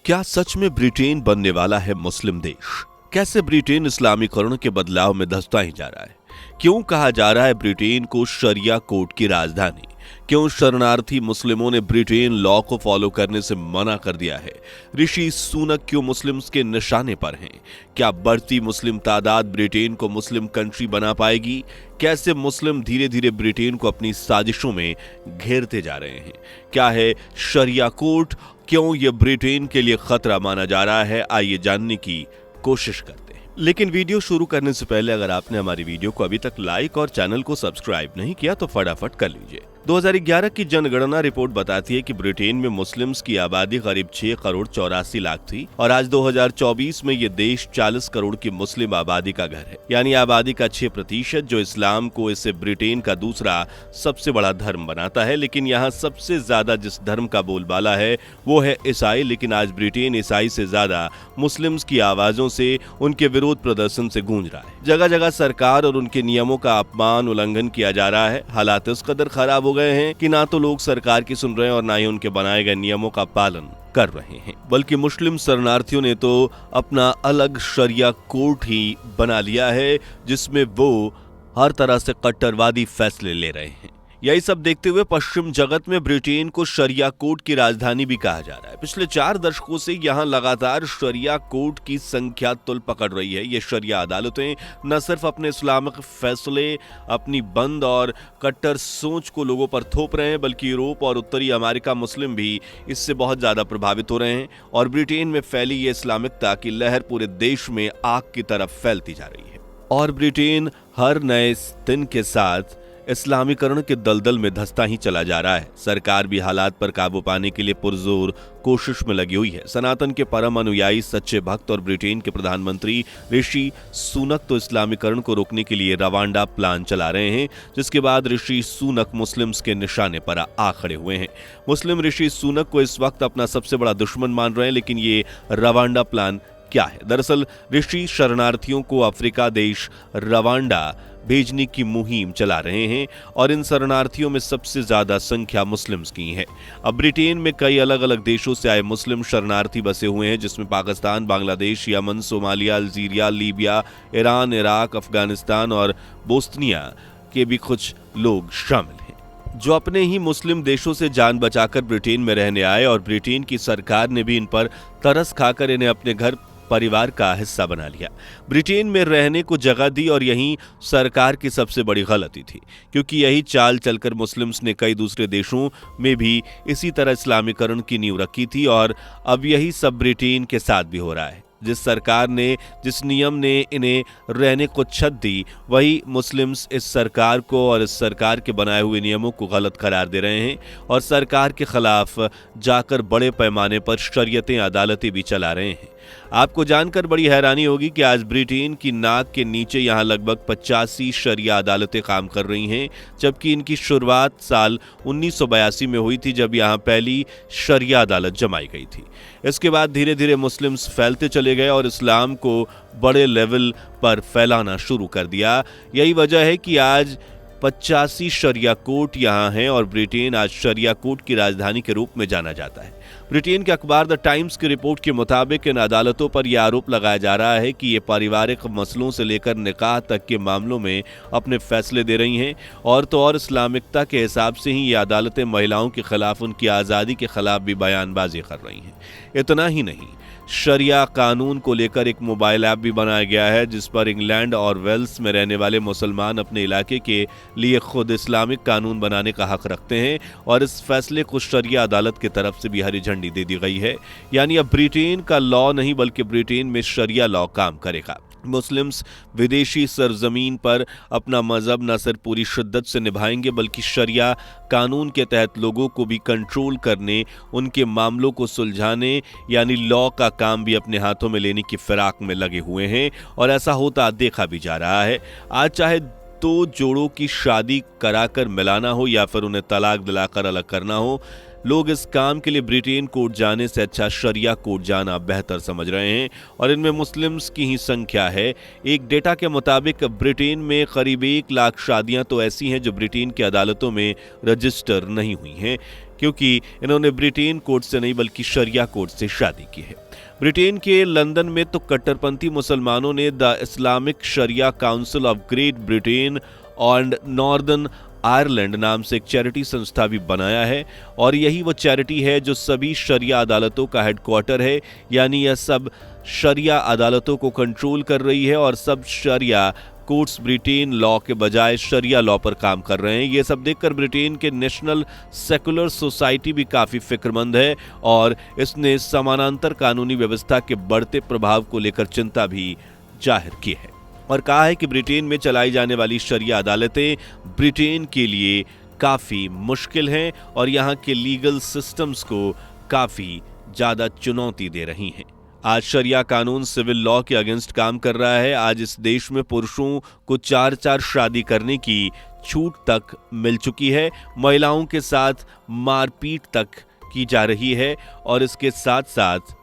क्या सच में ब्रिटेन बनने वाला है मुस्लिम देश? कैसे ब्रिटेन इस्लामीकरण के बदलाव में धंसता ही जा रहा है? क्यों कहा जा रहा है ब्रिटेन को शरिया कोर्ट की राजधानी? क्यों शरणार्थी मुस्लिमों ने ब्रिटेन लॉ को फॉलो करने से मना कर दिया है? ऋषि सुनक क्यों मुस्लिम्स के निशाने पर हैं? क्या बढ़ती मुस्लिम तादाद ब्रिटेन को मुस्लिम कंट्री बना पाएगी? कैसे मुस्लिम धीरे धीरे ब्रिटेन को अपनी साजिशों में घेरते जा रहे हैं? क्या है शरिया कोर्ट? क्यों यह ब्रिटेन के लिए खतरा माना जा रहा है? आइए जानने की कोशिश करते हैं। लेकिन वीडियो शुरू करने से पहले अगर आपने हमारी वीडियो को अभी तक लाइक और चैनल को सब्सक्राइब नहीं किया तो फटाफट कर लीजिए। 2011 की जनगणना रिपोर्ट बताती है कि ब्रिटेन में मुस्लिम्स की आबादी करीब 6 करोड़ 84 लाख थी और आज 2024 में ये देश 40 करोड़ की मुस्लिम आबादी का घर है। यानी आबादी का 6% जो इस्लाम को इसे ब्रिटेन का दूसरा सबसे बड़ा धर्म बनाता है। लेकिन यहाँ सबसे ज्यादा जिस धर्म का बोलबाला है वो है ईसाई। लेकिन आज ब्रिटेन ईसाई से ज्यादा मुस्लिम्स की आवाजों से, उनके विरोध प्रदर्शन से गूंज रहा है। जगह जगह सरकार और उनके नियमों का अपमान, उल्लंघन किया जा रहा है। हालात इस कदर खराब हो गए हैं कि ना तो लोग सरकार की सुन रहे हैं और ना ही उनके बनाए गए नियमों का पालन कर रहे हैं। बल्कि मुस्लिम शरणार्थियों ने तो अपना अलग शरिया कोर्ट ही बना लिया है जिसमें वो हर तरह से कट्टरवादी फैसले ले रहे हैं। यही सब देखते हुए पश्चिम जगत में ब्रिटेन को शरिया कोर्ट की राजधानी भी कहा जा रहा है। पिछले 4 दशकों से यहाँ लगातार शरिया कोर्ट की संख्या तुल पकड़ रही है। ये शरिया अदालतें न सिर्फ अपने इस्लामिक फैसले, अपनी बंद और कट्टर सोच को लोगों पर थोप रहे हैं, बल्कि यूरोप और उत्तरी अमेरिका मुस्लिम भी इससे बहुत ज्यादा प्रभावित हो रहे हैं। और ब्रिटेन में फैली ये इस्लामिकता की लहर पूरे देश में आग की तरफ फैलती जा रही है। और ब्रिटेन हर नए दिन के साथ इस्लामीकरण के दलदल में धंसता ही चला जा रहा है। सरकार भी हालात पर काबू पाने के लिए पुरजोर कोशिश में लगी हुई है। सनातन के परम अनुयायी, सच्चे भक्त और ब्रिटेन के प्रधानमंत्री ऋषि सुनक तो इस्लामीकरण को रोकने के लिए रवांडा प्लान चला रहे हैं, जिसके बाद ऋषि सुनक मुस्लिम्स के निशाने पर आ खड़े हुए हैं। मुस्लिम ऋषि सुनक को इस वक्त अपना सबसे बड़ा दुश्मन मान रहे हैं। लेकिन ये रवांडा प्लान क्या है? दरअसल ऋषि शरणार्थियों को अफ्रीका देश रवांडा भेजने की मुहिम चला रहे हैं और इन शरणार्थियों में सबसे ज्यादा संख्या मुस्लिम्स की है। अब ब्रिटेन में कई अलग अलग देशों से आए मुस्लिम शरणार्थी बसे हुए हैं, जिसमें Pakistan, Bangladesh, Yemen, Somalia, Algeria, Libya, Iran, Iraq, Afghanistan और बोस्निया के भी कुछ लोग शामिल हैं, जो अपने ही मुस्लिम देशों से जान बचाकर ब्रिटेन में रहने आए। और ब्रिटेन की सरकार ने भी इन पर तरस खाकर इन्हें अपने घर परिवार का हिस्सा बना लिया। ब्रिटेन में रहने को जगह दी और यही सरकार की सबसे बड़ी गलती थी, क्योंकि यही चाल चलकर मुस्लिम्स ने कई दूसरे देशों में भी इसी तरह इस्लामीकरण की नींव रखी थी। और अब यही सब ब्रिटेन के साथ भी हो रहा है। जिस सरकार ने, जिस नियम ने इन्हें रहने को छत दी, वही मुस्लिम्स इस सरकार को और इस सरकार के बनाए हुए नियमों को गलत करार दे रहे हैं और सरकार के खिलाफ जाकर बड़े पैमाने पर शरीयतें, अदालतें भी चला रहे हैं। आपको जानकर बड़ी हैरानी होगी कि आज ब्रिटेन की नाक के नीचे यहाँ लगभग 85 शरिया अदालतें काम कर रही हैं, जबकि इनकी शुरुआत साल 1982 में हुई थी, जब यहाँ पहली शरिया अदालत जमाई गई थी। इसके बाद धीरे धीरे मुस्लिम्स फैलते चले गए और इस्लाम को बड़े लेवल पर फैलाना शुरू कर दिया। यही वजह है कि आज 85 शरिया कोर्ट यहाँ हैं और ब्रिटेन आज शरिया कोर्ट की राजधानी के रूप में जाना जाता है। ब्रिटेन के अखबार द टाइम्स की रिपोर्ट के मुताबिक इन अदालतों पर यह आरोप लगाया जा रहा है कि ये पारिवारिक मसलों से लेकर निकाह तक के मामलों में अपने फैसले दे रही हैं। और तो और इस्लामिकता के हिसाब से ही ये अदालतें महिलाओं के खिलाफ, उनकी आज़ादी के खिलाफ भी बयानबाजी कर रही हैं। इतना ही नहीं, शरिया कानून को लेकर एक मोबाइल ऐप भी बनाया गया है, जिस पर इंग्लैंड और वेल्स में रहने वाले मुसलमान अपने इलाके के लिए खुद इस्लामिक कानून बनाने का हक रखते हैं। और इस फैसले को शरिया अदालत की तरफ से भी हरी झंडी दे दी गई है। यानी अब ब्रिटेन का लॉ नहीं, बल्कि ब्रिटेन में शरिया लॉ काम करेगा। मुस्लिम्स विदेशी सरजमीन पर अपना मजहब न सिर्फ पूरी शिद्दत से निभाएंगे, बल्कि शरिया कानून के तहत लोगों को भी कंट्रोल करने, उनके मामलों को सुलझाने, यानी लॉ का काम भी अपने हाथों में लेने की फिराक में लगे हुए हैं। और ऐसा होता देखा भी जा रहा है। आज चाहे 2 जोड़ों की शादी कराकर मिलाना हो या फिर उन्हें तलाक दिलाकर अलग करना हो, लोग इस काम के लिए ब्रिटेन कोर्ट जाने से अच्छा शरिया कोर्ट जाना बेहतर समझ रहे हैं और इनमें मुस्लिम्स की ही संख्या है। एक डेटा के मुताबिक ब्रिटेन में करीब 1 लाख शादियां तो ऐसी हैं जो ब्रिटेन की अदालतों में रजिस्टर नहीं हुई हैं, क्योंकि इन्होंने ब्रिटेन कोर्ट से नहीं बल्कि शरिया कोर्ट से शादी की है। ब्रिटेन के लंदन में तो कट्टरपंथी मुसलमानों ने the Islamic Sharia Council of Great Britain and Northern Ireland नाम से एक चैरिटी संस्था भी बनाया है और यही वो चैरिटी है जो सभी शरिया अदालतों का हेडक्वार्टर है। यानी यह सब शरिया अदालतों को कंट्रोल कर रही है और सब शरिया कोर्ट्स ब्रिटेन लॉ के बजाय शरिया लॉ पर काम कर रहे हैं। ये सब देखकर ब्रिटेन के नेशनल सेकुलर सोसाइटी भी काफी फिक्रमंद है और इसने समानांतर कानूनी व्यवस्था के बढ़ते प्रभाव को लेकर चिंता भी जाहिर की है और कहा है कि ब्रिटेन में चलाई जाने वाली शरिया अदालतें ब्रिटेन के लिए काफी मुश्किल हैं और यहाँ के लीगल सिस्टम्स को काफी ज्यादा चुनौती दे रही हैं। आज शरिया कानून सिविल लॉ के अगेंस्ट काम कर रहा है। आज इस देश में पुरुषों को 4-4 शादी करने की छूट तक मिल चुकी है। महिलाओं के साथ मारपीट तक की जा रही है और इसके साथ साथ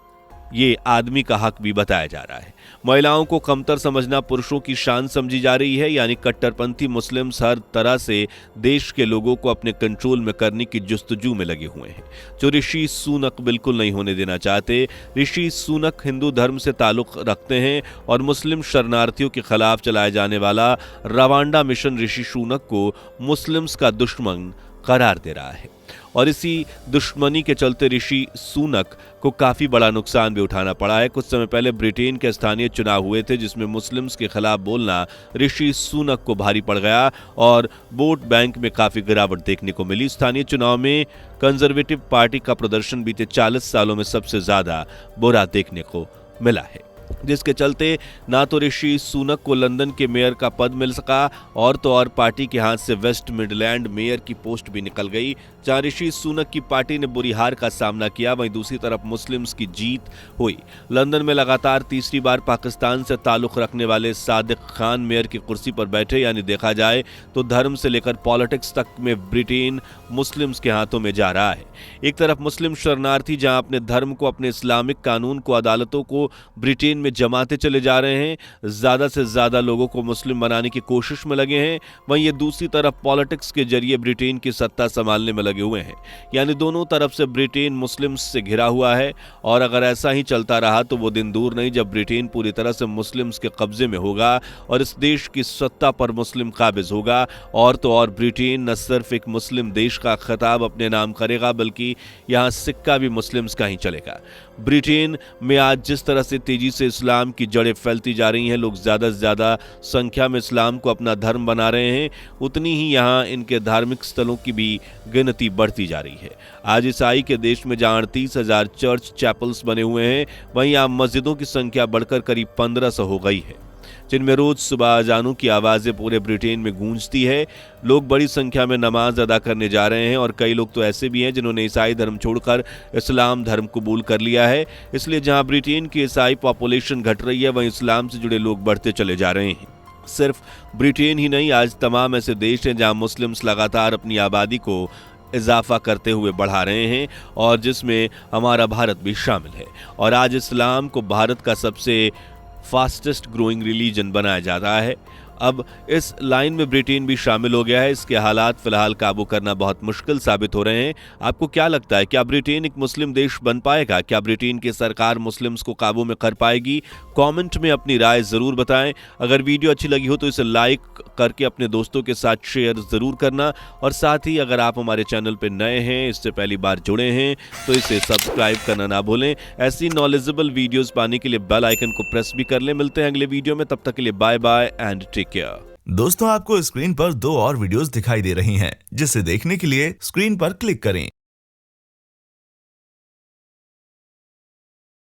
ये आदमी का हक भी बताया जा रहा है। महिलाओं को कमतर समझना पुरुषों की शान समझी जा रही है। यानी कट्टरपंथी मुस्लिम्स हर तरह से देश के लोगों को अपने कंट्रोल में करने की जुस्तजू में लगे हुए हैं, जो ऋषि सुनक बिल्कुल नहीं होने देना चाहते। ऋषि सुनक हिंदू धर्म से ताल्लुक रखते हैं और मुस्लिम शरणार्थियों के खिलाफ चलाया जाने वाला रवांडा मिशन ऋषि सुनक को मुस्लिम्स का दुश्मन करार दे रहा है और इसी दुश्मनी के चलते ऋषि सुनक को काफी बड़ा नुकसान भी उठाना पड़ा है। कुछ समय पहले ब्रिटेन के स्थानीय चुनाव हुए थे जिसमें मुस्लिम्स के खिलाफ बोलना ऋषि सुनक को भारी पड़ गया और वोट बैंक में काफी गिरावट देखने को मिली। स्थानीय चुनाव में कंजर्वेटिव पार्टी का प्रदर्शन बीते 40 सालों में सबसे ज्यादा बुरा देखने को मिला है, जिसके चलते ना तो ऋषि सुनक को लंदन के मेयर का पद मिल सका और तो और पार्टी के हाथ से वेस्ट मिडलैंड मेयर की पोस्ट भी निकल गई। जहां ऋषि सुनक की पार्टी ने बुरी हार का सामना किया, वहीं दूसरी तरफ मुस्लिम्स की जीत हुई। लंदन में लगातार तीसरी बार पाकिस्तान से ताल्लुक रखने वाले सादिक खान मेयर की कुर्सी पर बैठे। यानी देखा जाए तो धर्म से लेकर पॉलिटिक्स तक में ब्रिटेन मुस्लिम्स के हाथों में जा रहा है। एक तरफ मुस्लिम शरणार्थी जहां अपने धर्म को, अपने इस्लामिक कानून को, अदालतों को ब्रिटेन में जमाते चले जा रहे हैं, ज्यादा से ज्यादा लोगों को मुस्लिम बनाने की कोशिश में लगे हैं, वहीं ये दूसरी तरफ पॉलिटिक्स के जरिए ब्रिटेन की सत्ता संभालने में लगे हुए हैं। यानी दोनों तरफ से ब्रिटेन मुस्लिम्स से घिरा हुआ है और अगर ऐसा ही चलता रहा तो वो दिन दूर नहीं जब ब्रिटेन पूरी तरह से मुस्लिम्स के कब्जे में होगा और इस देश की सत्ता पर मुस्लिम काबिज होगा और तो और ब्रिटेन न सिर्फ एक मुस्लिम देश का खिताब अपने नाम करेगा बल्कि यहां सिक्का भी मुस्लिम्स का ही चलेगा। ब्रिटेन में आज जिस तरह से तेजी से इस्लाम की जड़ें फैलती जा रही हैं, लोग ज्यादा से ज्यादा संख्या में इस्लाम को अपना धर्म बना रहे हैं, उतनी ही यहाँ इनके धार्मिक स्थलों की भी गिनती बढ़ती जा रही है। आज ईसाई के देश में जहाँ 38,000 चर्च चैपल्स बने हुए हैं, वहीं यहाँ मस्जिदों की संख्या बढ़कर करीब 1500 हो गई है, जिनमें रोज सुबह अजानों की आवाजें पूरे ब्रिटेन में गूंजती है। लोग बड़ी संख्या में नमाज अदा करने जा रहे हैं और कई लोग तो ऐसे भी हैं जिन्होंने ईसाई धर्म छोड़कर इस्लाम धर्म कबूल कर लिया है। इसलिए जहां ब्रिटेन की ईसाई पॉपुलेशन घट रही है, वहीं इस्लाम से जुड़े लोग बढ़ते चले जा रहे हैं। सिर्फ ब्रिटेन ही नहीं, आज तमाम ऐसे देश हैं जहां मुस्लिम्स लगातार अपनी आबादी को इजाफा करते हुए बढ़ा रहे हैं और जिसमें हमारा भारत भी शामिल है। और आज इस्लाम को भारत का सबसे फास्टेस्ट ग्रोइंग रिलीजन बनाया जा रहा है। अब इस लाइन में ब्रिटेन भी शामिल हो गया है। इसके हालात फिलहाल काबू करना बहुत मुश्किल साबित हो रहे हैं। आपको क्या लगता है, क्या ब्रिटेन एक मुस्लिम देश बन पाएगा? क्या ब्रिटेन की सरकार मुस्लिम्स को काबू में कर पाएगी? कमेंट में अपनी राय जरूर बताएं। अगर वीडियो अच्छी लगी हो तो इसे लाइक करके अपने दोस्तों के साथ शेयर जरूर करना और साथ ही अगर आप हमारे चैनल पर नए हैं, इससे पहली बार जुड़े हैं, तो इसे सब्सक्राइब करना ना भूलें। ऐसी नॉलेजेबल वीडियोस पाने के लिए बेल आइकन को प्रेस भी कर लें। मिलते हैं अगले वीडियो में, तब तक के लिए bye bye and take care. दोस्तों, आपको स्क्रीन पर 2 और वीडियोस दिखाई दे रही हैं, जिसे देखने के लिए स्क्रीन पर क्लिक करें।